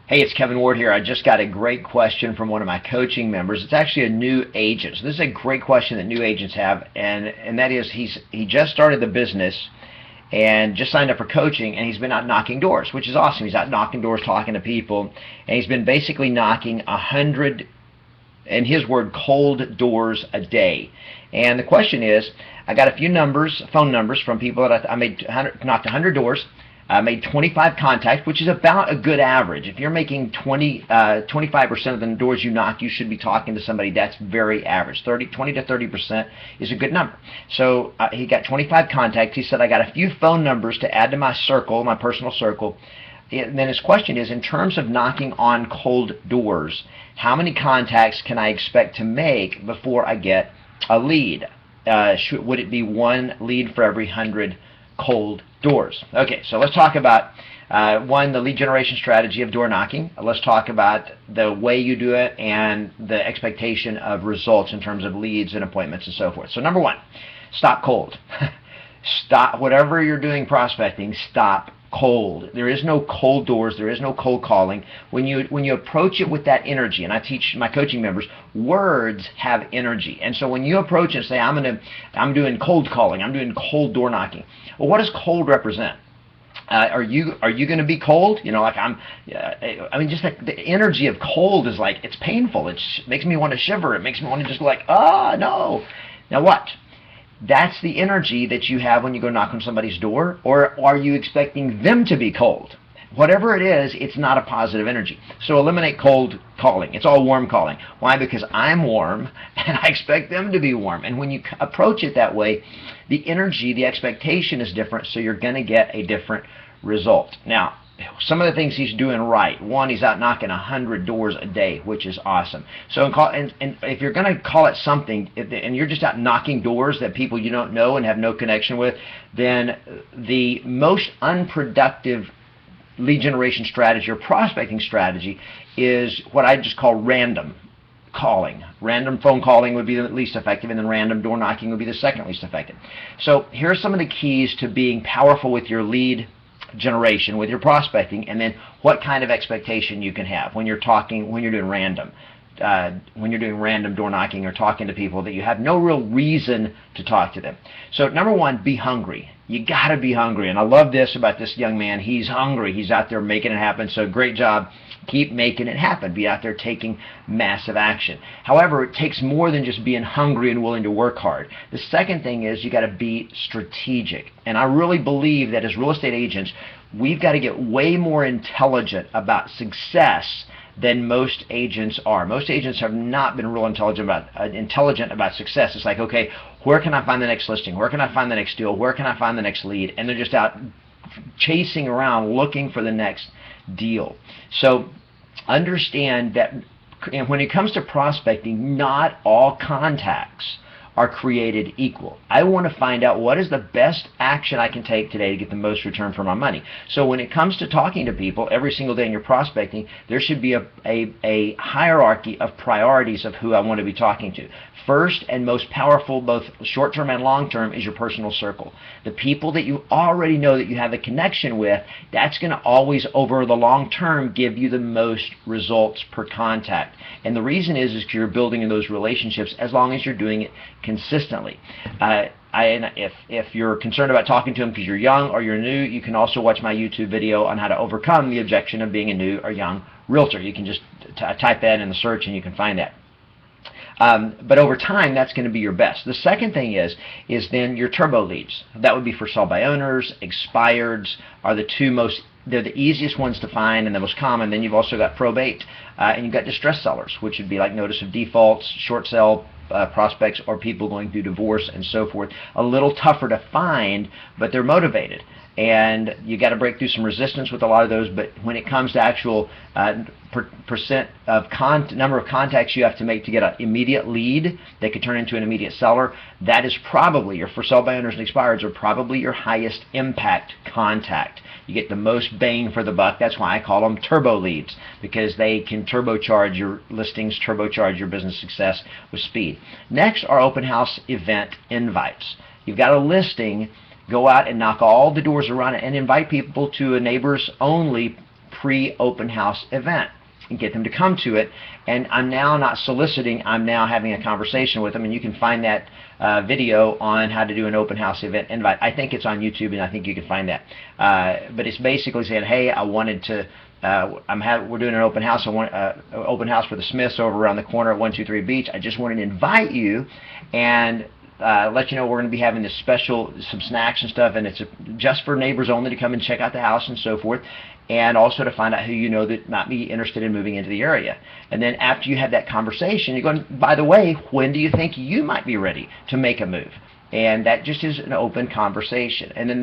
Hey, it's Kevin Ward here. I just got a great question from one of my coaching members. It's actually a new agent. So this is a great question that new agents have, and that is he just started the business and just signed up for coaching, and he's been out knocking doors, which is awesome. He's out knocking doors, talking to people, and he's been basically knocking 100, in his word, cold doors a day. And the question is, I got a few numbers, phone numbers from people that I knocked 100 doors. I made 25 contacts, which is about a good average. If you're making 25% of the doors you knock, you should be talking to somebody. That's very average. 20 to 30% is a good number. So he got 25 contacts. He said, I got a few phone numbers to add to my circle, my personal circle. And then his question is, in terms of knocking on cold doors, how many contacts can I expect to make before I get a lead? Would it be one lead for every 100 cold doors? Okay, so let's talk about one, the lead generation strategy of door knocking. Let's talk about the way you do it and the expectation of results in terms of leads and appointments and so forth. So number one, stop cold. Stop whatever you're doing prospecting. Stop cold. There is no cold doors. There is no cold calling. When you approach it with that energy, and I teach my coaching members, words have energy. And so when you approach and say, I'm doing cold calling, I'm doing cold door knocking. Well, what does cold represent? Are you going to be cold? You know, like just like the energy of cold is like, it's painful. It makes me want to shiver. It makes me want to just go like, no. Now what? That's the energy that you have when you go knock on somebody's door, or are you expecting them to be cold? Whatever it is, it's not a positive energy. So eliminate cold calling. It's all warm calling. Why? Because I'm warm and I expect them to be warm. And when you approach it that way, the energy, the expectation is different, so you're going to get a different result. Now, some of the things he's doing right. One, he's out knocking 100 doors a day, which is awesome. So, and if you're going to call it something, and you're just out knocking doors that people you don't know and have no connection with, then the most unproductive lead generation strategy or prospecting strategy is what I just call random calling. Random phone calling would be the least effective, and then random door knocking would be the second least effective. So here are some of the keys to being powerful with your lead generation, with your prospecting, and then what kind of expectation you can have when you're doing random door knocking or talking to people that you have no real reason to talk to them. So number one, be hungry. You got to be hungry. And I love this about this young man. He's hungry. He's out there making it happen. So great job. Keep making it happen. Be out there taking massive action. However, it takes more than just being hungry and willing to work hard. The second thing is you got to be strategic. And I really believe that as real estate agents, we've got to get way more intelligent about success than most agents are. Most agents have not been real intelligent about success. It's like, okay, where can I find the next listing? Where can I find the next deal? Where can I find the next lead? And they're just out chasing around looking for the next deal. So understand that when it comes to prospecting, not all contacts are created equal. I want to find out what is the best action I can take today to get the most return for my money. So when it comes to talking to people every single day in your prospecting, there should be a hierarchy of priorities of who I want to be talking to. First and most powerful, both short-term and long-term, is your personal circle. The people that you already know that you have a connection with, that's going to always, over the long term, give you the most results per contact. And the reason is because you're building in those relationships as long as you're doing it consistently. If you're concerned about talking to them because you're young or you're new, you can also watch my YouTube video on how to overcome the objection of being a new or young realtor. You can just type that in the search and you can find that. But over time, that's going to be your best. The second thing is then your turbo leads. That would be for sell by owners. Expireds are the two most, they're the easiest ones to find and the most common. Then you've also got probate, and you've got distress sellers, which would be like notice of defaults, short sale prospects, or people going through divorce and so forth. A little tougher to find, but they're motivated. And you got to break through some resistance with a lot of those. But when it comes to actual percent of number of contacts you have to make to get an immediate lead that could turn into an immediate seller, that is probably, your for sale by owners and expireds are probably your highest impact contact. You get the most bang for the buck. That's why I call them turbo leads, because they can turbocharge your listings, turbocharge your business success with speed. Next are open house event invites. You've got a listing. Go out and knock all the doors around it and invite people to a neighbors only pre-open house event and get them to come to it. And I'm now not soliciting, I'm now having a conversation with them, and you can find that video on how to do an open house event invite. I think it's on YouTube, and I think you can find that. But it's basically saying, hey, I wanted to, we're doing an open house. I want open house for the Smiths over around the corner at 123 Beach. I just wanted to invite you and let you know we're going to be having this special, some snacks and stuff, and it's just for neighbors only to come and check out the house and so forth, and also to find out who you know that might be interested in moving into the area. And then after you have that conversation, you're going, by the way, when do you think you might be ready to make a move? And that just is an open conversation. And then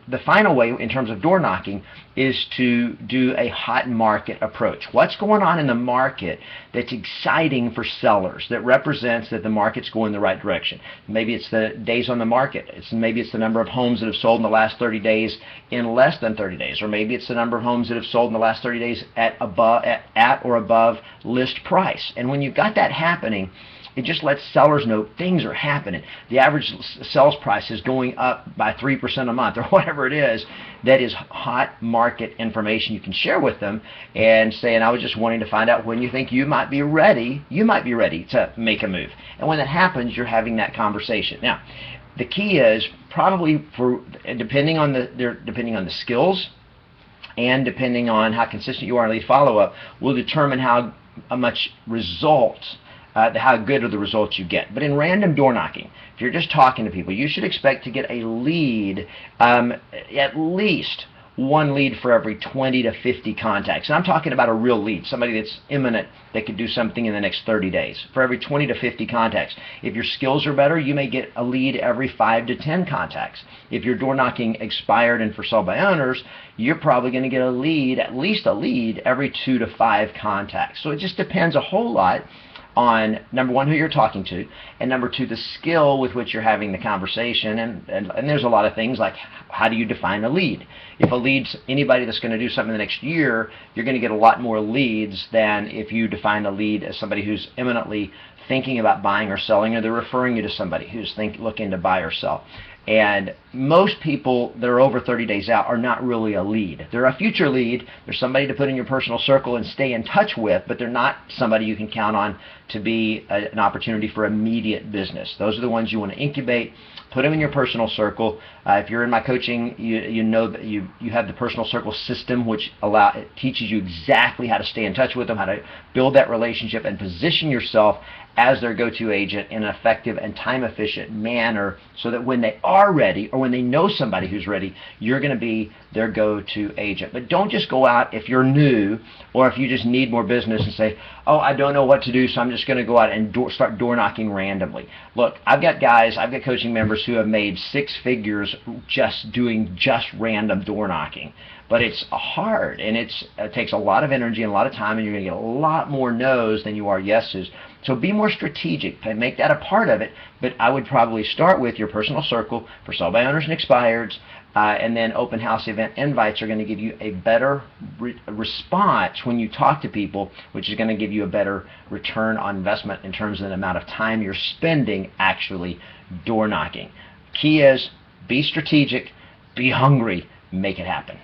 the final way in terms of door knocking is to do a hot market approach. What's going on in the market that's exciting for sellers, that represents that the market's going the right direction? Maybe it's the days on the market. Maybe it's the number of homes that have sold in the last 30 days in less than 30 days. Or maybe it's the number of homes that have sold in the last 30 days at or above list price. And when you've got that happening, it just lets sellers know things are happening. The average sales price is going up by 3% a month or whatever it is. That is hot market information you can share with them and saying, I was just wanting to find out when you think you might be ready to make a move. And when that happens, you're having that conversation. Now, the key is probably depending on the skills and depending on how consistent you are in lead follow-up will determine how much results how good are the results you get. But in random door knocking, if you're just talking to people, you should expect to get a lead, at least one lead for every 20 to 50 contacts. And I'm talking about a real lead, somebody that's imminent that could do something in the next 30 days. For every 20 to 50 contacts. If your skills are better, you may get a lead every 5 to 10 contacts. If your door knocking expired and for sale by owners, you're probably going to get a lead, at least a lead, every 2 to 5 contacts. So it just depends a whole lot on, number one, who you're talking to, and number two, the skill with which you're having the conversation. And there's a lot of things like, how do you define a lead? If a lead's anybody that's going to do something the next year, you're going to get a lot more leads than if you define a lead as somebody who's imminently thinking about buying or selling, or they're referring you to somebody who's looking to buy or sell. And most people that are over 30 days out are not really a lead. They're a future lead. They're somebody to put in your personal circle and stay in touch with, but they're not somebody you can count on to be an opportunity for immediate business. Those are the ones you want to incubate, put them in your personal circle. If you're in my coaching, you know that you have the personal circle system, which it teaches you exactly how to stay in touch with them, how to build that relationship and position yourself as their go-to agent in an effective and time-efficient manner, so that when they are ready or when they know somebody who's ready, you're going to be their go-to agent. But don't just go out if you're new or if you just need more business and say, oh, I don't know what to do, so I'm just going to go out and start door knocking randomly. Look, I've got coaching members who have made 6 figures just doing random door knocking. But it's hard, and it takes a lot of energy and a lot of time, and you're going to get a lot more no's than you are yeses. So be more strategic and make that a part of it. But I would probably start with your personal circle for sell by owners and expireds, and then open house event invites are going to give you a better response when you talk to people, which is going to give you a better return on investment in terms of the amount of time you're spending actually door knocking. Key is be strategic, be hungry, make it happen.